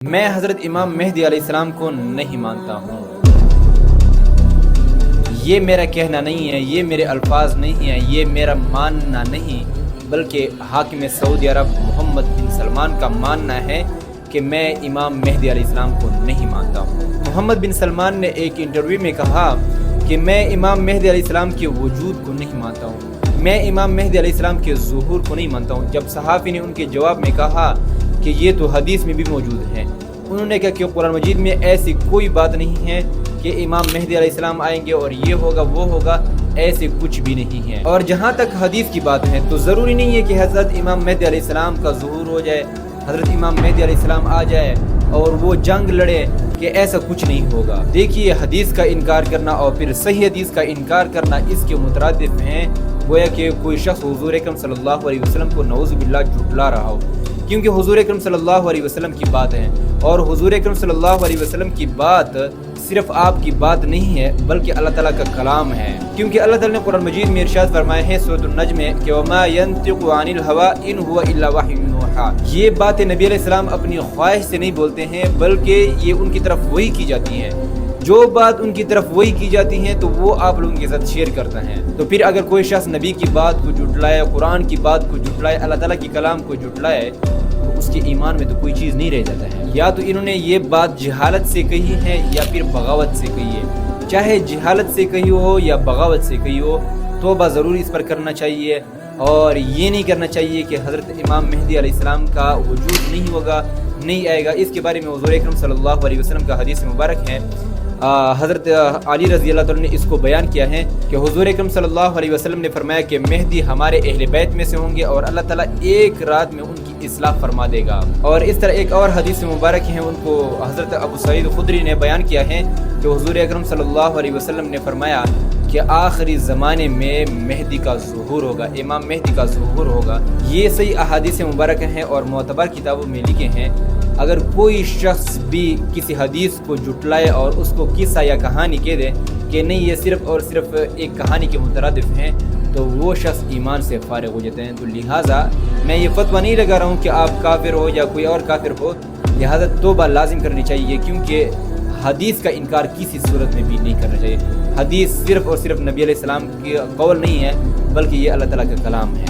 میں حضرت امام مہدی علیہ السلام کو نہیں مانتا ہوں۔ یہ میرا کہنا نہیں ہے، یہ میرے الفاظ نہیں ہیں، یہ میرا ماننا نہیں، بلکہ حاکم سعودی عرب محمد بن سلمان کا ماننا ہے کہ میں امام مہدی علیہ السلام کو نہیں مانتا ہوں۔ محمد بن سلمان نے ایک انٹرویو میں کہا کہ میں امام مہدی علیہ السلام کے وجود کو نہیں مانتا ہوں، میں امام مہدی علیہ السلام کے ظہور کو نہیں مانتا ہوں۔ جب صحافی نے ان کے جواب میں کہا کہ یہ تو حدیث میں بھی موجود ہے، انہوں نے کہا کہ قرآن مجید میں ایسی کوئی بات نہیں ہے کہ امام مہدی علیہ السلام آئیں گے اور یہ ہوگا وہ ہوگا، ایسے کچھ بھی نہیں ہے۔ اور جہاں تک حدیث کی بات ہے تو ضروری نہیں ہے کہ حضرت امام مہدی علیہ السلام کا ظہور ہو جائے، حضرت امام مہدی علیہ السلام آ جائے اور وہ جنگ لڑے، کہ ایسا کچھ نہیں ہوگا۔ دیکھیے، حدیث کا انکار کرنا اور پھر صحیح حدیث کا انکار کرنا اس کے مترادف ہیں، گویا کہ کوئی شخص حضور اکرم صلی اللہ علیہ وسلم کو نعوذ باللہ جھٹلا رہا ہو، کیونکہ حضور اکرم صلی اللہ علیہ وسلم کی بات ہے، اور حضور اکرم صلی اللہ علیہ وسلم کی بات صرف آپ کی بات نہیں ہے بلکہ اللہ تعالیٰ کا کلام ہے، کیونکہ اللہ تعالیٰ نے قرآن مجید میں ارشاد فرمایا ہے سورۃ النجم میں کہ وَمَا يَنطِقُ عَنِ الْهَوَىٰ إِنْ هُوَ إِلَّا وَحْيٌ يُوحَىٰ۔ یہ باتیں نبی علیہ السلام اپنی خواہش سے نہیں بولتے ہیں بلکہ یہ ان کی طرف وحی کی جاتی ہیں۔ جو بات ان کی طرف وحی کی جاتی ہیں تو وہ آپ لوگوں کے ساتھ شیئر کرتا ہے۔ تو پھر اگر کوئی شخص نبی کی بات کو جھٹلائے، قرآن کی بات کو جھٹلائے، اللہ تعالیٰ کے کلام کو جھٹلائے، تو اس کے ایمان میں تو کوئی چیز نہیں رہ جاتا ہے۔ یا تو انہوں نے یہ بات جہالت سے کہی ہے یا پھر بغاوت سے کہی ہے، چاہے جہالت سے کہی ہو یا بغاوت سے کہی ہو، توبہ ضرور اس پر کرنا چاہیے، اور یہ نہیں کرنا چاہیے کہ حضرت امام مہدی علیہ السلام کا وجود نہیں ہوگا، نہیں آئے گا۔ اس کے بارے میں حضور اکرم صلی اللہ علیہ وسلم کا حدیث مبارک ہے، حضرت علی رضی اللہ تعالیٰ نے اس کو بیان کیا ہے کہ حضور اکرم صلی اللہ علیہ وسلم نے فرمایا کہ مہدی ہمارے اہل بیت میں سے ہوں گے اور اللہ تعالیٰ ایک رات میں ان کی اصلاح فرما دے گا۔ اور اس طرح ایک اور حدیث مبارک ہے، ان کو حضرت ابو سعید خدری نے بیان کیا ہے کہ حضور اکرم صلی اللہ علیہ وسلم نے فرمایا کہ آخری زمانے میں مہدی کا ظہور ہوگا، امام مہدی کا ظہور ہوگا۔ یہ صحیح احادیث مبارک ہیں اور معتبر کتابوں میں لکھے ہیں۔ اگر کوئی شخص بھی کسی حدیث کو جھٹلائے اور اس کو قصہ یا کہانی کہہ دے کہ نہیں یہ صرف اور صرف ایک کہانی کے مترادف ہیں، تو وہ شخص ایمان سے فارغ ہو جاتے ہیں۔ تو لہٰذا میں یہ فتویٰ نہیں لگا رہا ہوں کہ آپ کافر ہو یا کوئی اور کافر ہو، لہٰذا توبہ لازم کرنی چاہیے، کیونکہ حدیث کا انکار کسی صورت میں بھی نہیں کرنا چاہیے۔ حدیث صرف اور صرف نبی علیہ السلام کی قول نہیں ہے بلکہ یہ اللہ تعالیٰ کا کلام ہے۔